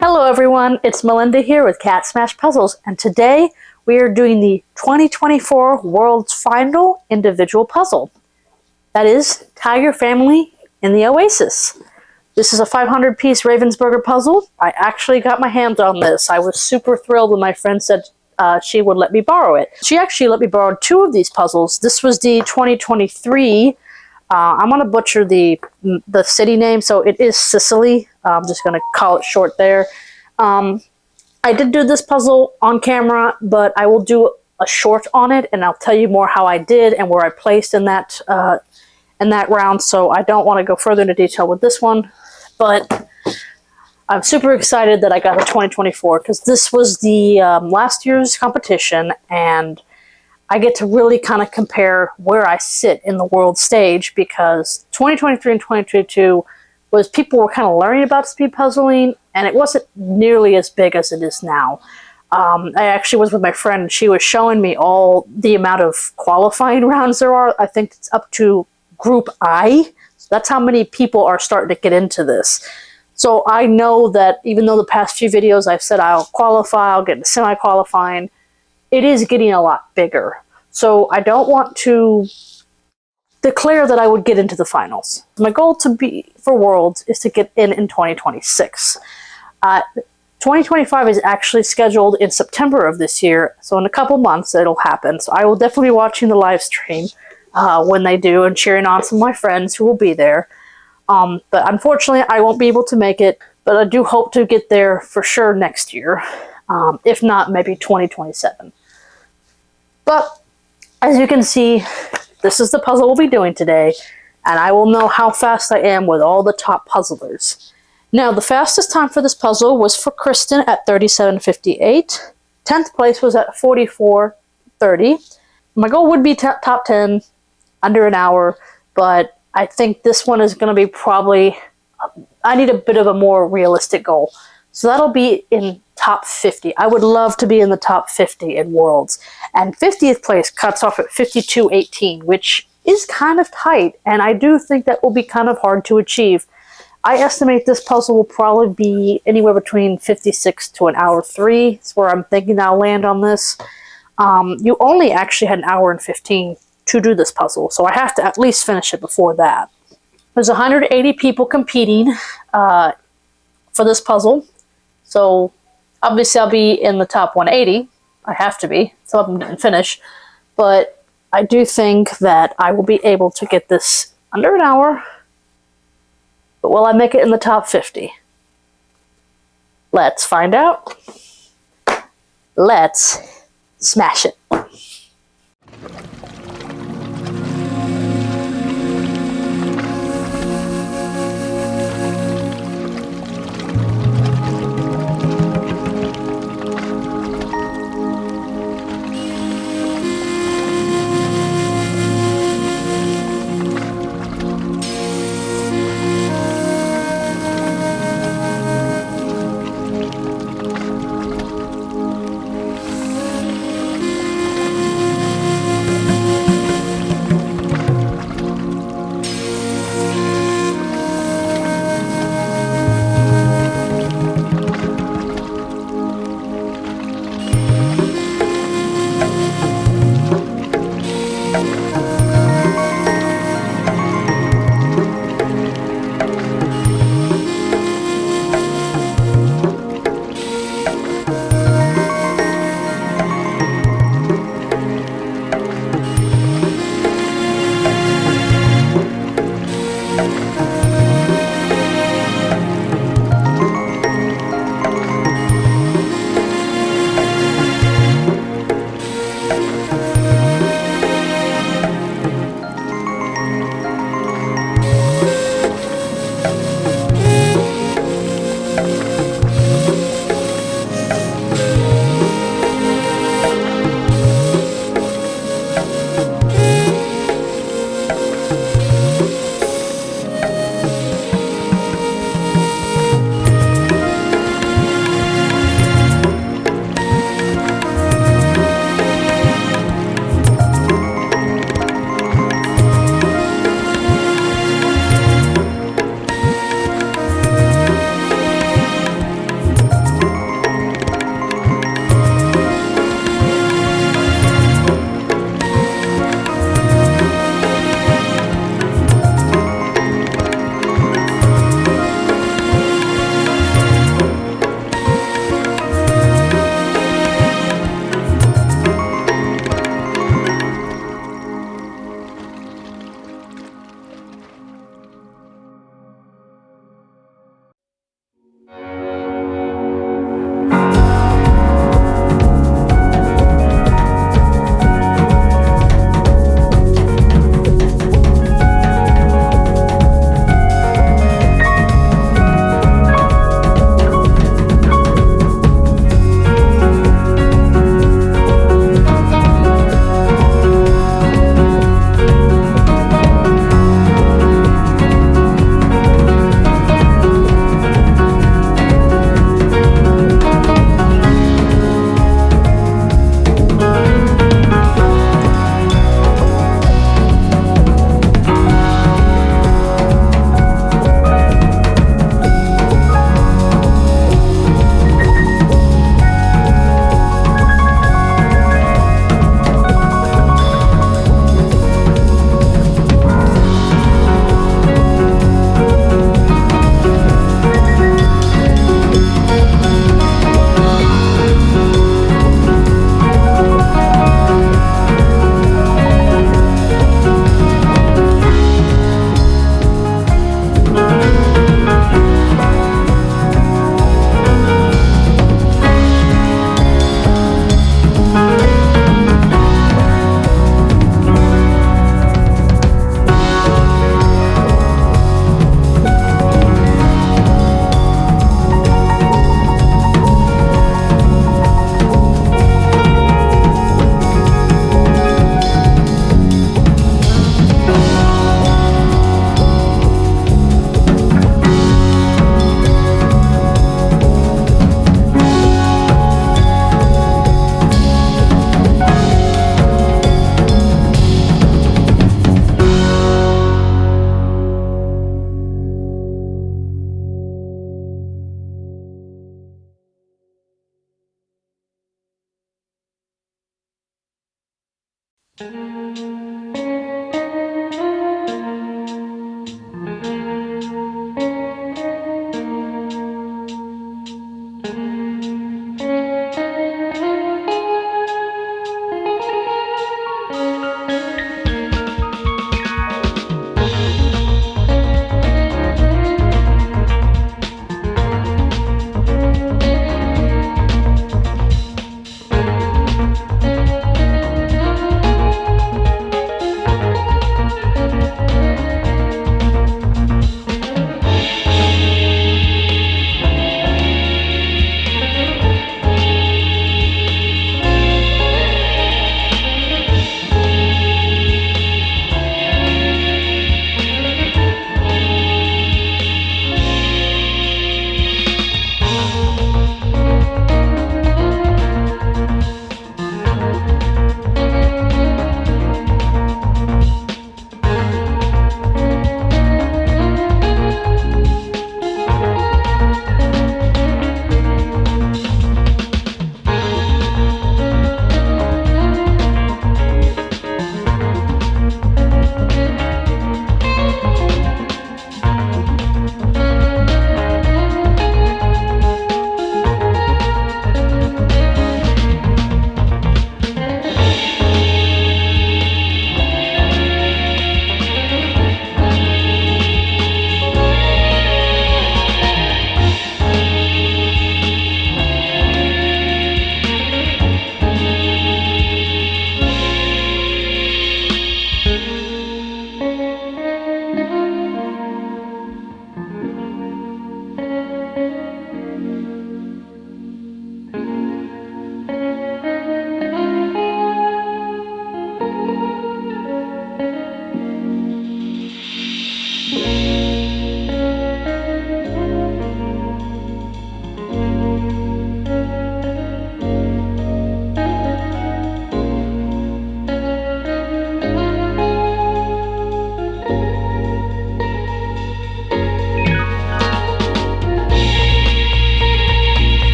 Hello everyone, it's Melinda here with CatSmashPuzzles, and today we are doing the 2024 World's Final Individual Puzzle. That is, Tiger Family in the Oasis. This is a 500-piece Ravensburger puzzle. I actually got my hands on this. I was super thrilled when my friend said she would let me borrow it. She actually let me borrow 2 of these puzzles. This was the 2023. I'm going to butcher the city name, so it is Sicily. I'm just going to call it short there. I did do this puzzle on camera, but I will do a short on it, and I'll tell you more how I did and where I placed in that round, so I don't want to go further into detail with this one. But I'm super excited that I got the 2024, because this was the last year's competition, and I get to really kind of compare where I sit in the world stage, because 2023 and 2022 was people were kind of learning about speed puzzling, and it wasn't nearly as big as it is now. I actually was with my friend, and she was showing me all the amount of qualifying rounds there are. I think it's up to Group I. So that's how many people are starting to get into this. So I know that even though the past few videos I've said I'll qualify, I'll get into semi-qualifying, it is getting a lot bigger. So I don't want to declare that I would get into the finals. My goal for Worlds is to get in 2026. 2025 is actually scheduled in September of this year, so in a couple months it'll happen. So I will definitely be watching the live stream when they do, and cheering on some of my friends who will be there. But unfortunately I won't be able to make it, but I do hope to get there for sure next year. If not, maybe 2027. But as you can see, this is the puzzle we'll be doing today, and I will know how fast I am with all the top puzzlers. Now, the fastest time for this puzzle was for Kristen at 37:58. 10th place was at 44:30. My goal would be top 10, under an hour, but I think this one is going to be probably, I need a bit of a more realistic goal. So that'll be in top 50. I would love to be in the top 50 in Worlds. And 50th place cuts off at 52:18, which is kind of tight, and I do think that will be kind of hard to achieve. I estimate this puzzle will probably be anywhere between 56 to an hour 3. That's where I'm thinking I'll land on this. You only actually had an hour and 15 to do this puzzle, so I have to at least finish it before that. There's 180 people competing for this puzzle. So obviously I'll be in the top 180. I have to be. Some of them didn't finish. But I do think that I will be able to get this under an hour. But will I make it in the top 50? Let's find out. Let's smash it.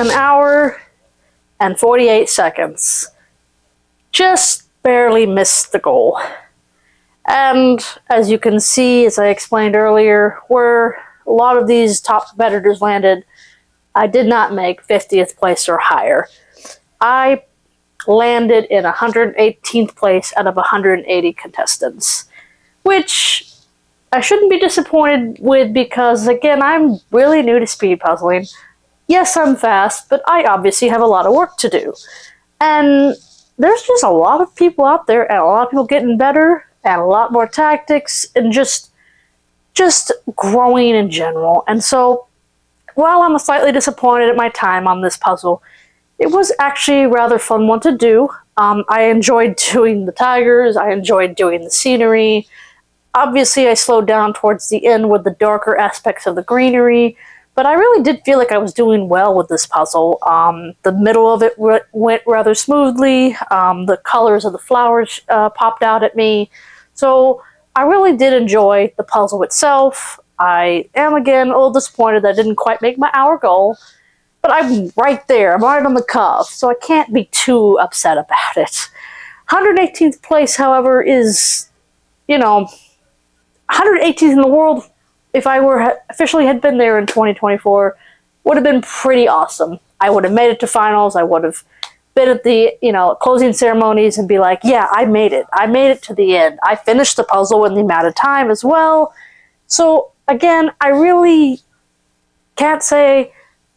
an hour and 48 seconds. Just barely missed the goal. And as you can see, as I explained earlier, where a lot of these top competitors landed, I did not make 50th place or higher. I landed in 118th place out of 180 contestants, which I shouldn't be disappointed with because, again, I'm really new to speed puzzling. Yes, I'm fast, but I obviously have a lot of work to do. And there's just a lot of people out there, and a lot of people getting better, and a lot more tactics, and just growing in general. And so, while I'm slightly disappointed at my time on this puzzle, it was actually a rather fun one to do. I enjoyed doing the tigers, I enjoyed doing the scenery. Obviously, I slowed down towards the end with the darker aspects of the greenery, but I really did feel like I was doing well with this puzzle. The middle of it went rather smoothly. The colors of the flowers popped out at me. So I really did enjoy the puzzle itself. I am, again, a little disappointed that I didn't quite make my hour goal, but I'm right there. I'm right on the cuff, so I can't be too upset about it. 118th place, however, is, 118th in the world, if I were officially had been there in 2024, would have been pretty awesome. I would have made it to finals. I would have been at the, closing ceremonies and be like, yeah, I made it. I made it to the end. I finished the puzzle in the amount of time as well. So, again, I really can't say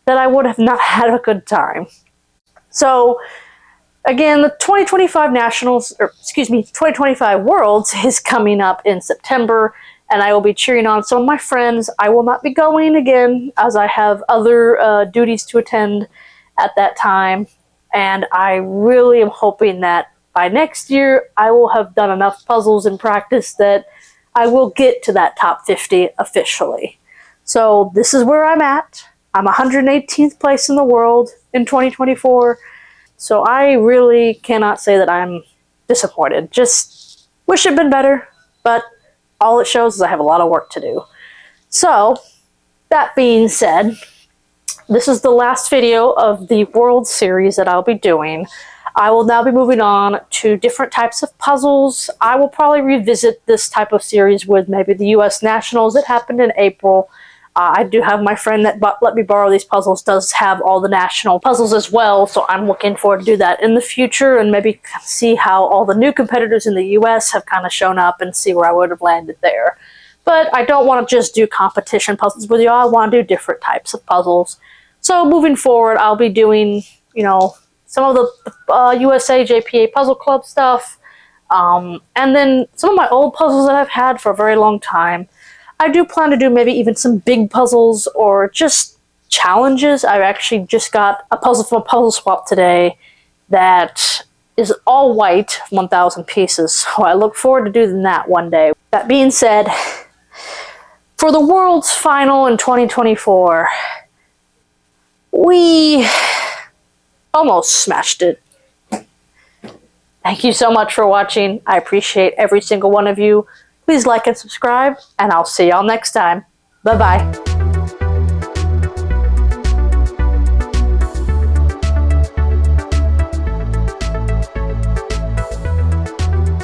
that I would have not had a good time. So, again, the 2025 Nationals, 2025 Worlds is coming up in September, and I will be cheering on some of my friends. I will not be going again, as I have other duties to attend at that time, and I really am hoping that by next year, I will have done enough puzzles in practice that I will get to that top 50 officially. So this is where I'm at. I'm 118th place in the world in 2024. So I really cannot say that I'm disappointed. Just wish it had been better, but all it shows is I have a lot of work to do. So, that being said, this is the last video of the World Series that I'll be doing. I will now be moving on to different types of puzzles. I will probably revisit this type of series with maybe the US Nationals that happened in April. I do have my friend that let me borrow these puzzles does have all the national puzzles as well, so I'm looking forward to do that in the future and maybe see how all the new competitors in the US have kind of shown up and see where I would have landed there. But I don't want to just do competition puzzles with you. I want to do different types of puzzles. So moving forward, I'll be doing, some of the USA JPA Puzzle Club stuff, and then some of my old puzzles that I've had for a very long time. I do plan to do maybe even some big puzzles or just challenges. I've actually just got a puzzle from a puzzle swap today that is all white, 1,000 pieces, so I look forward to doing that one day. That being said, for the World's Final in 2024, we almost smashed it. Thank you so much for watching. I appreciate every single one of you. Please like and subscribe, and I'll see y'all next time. Bye-bye.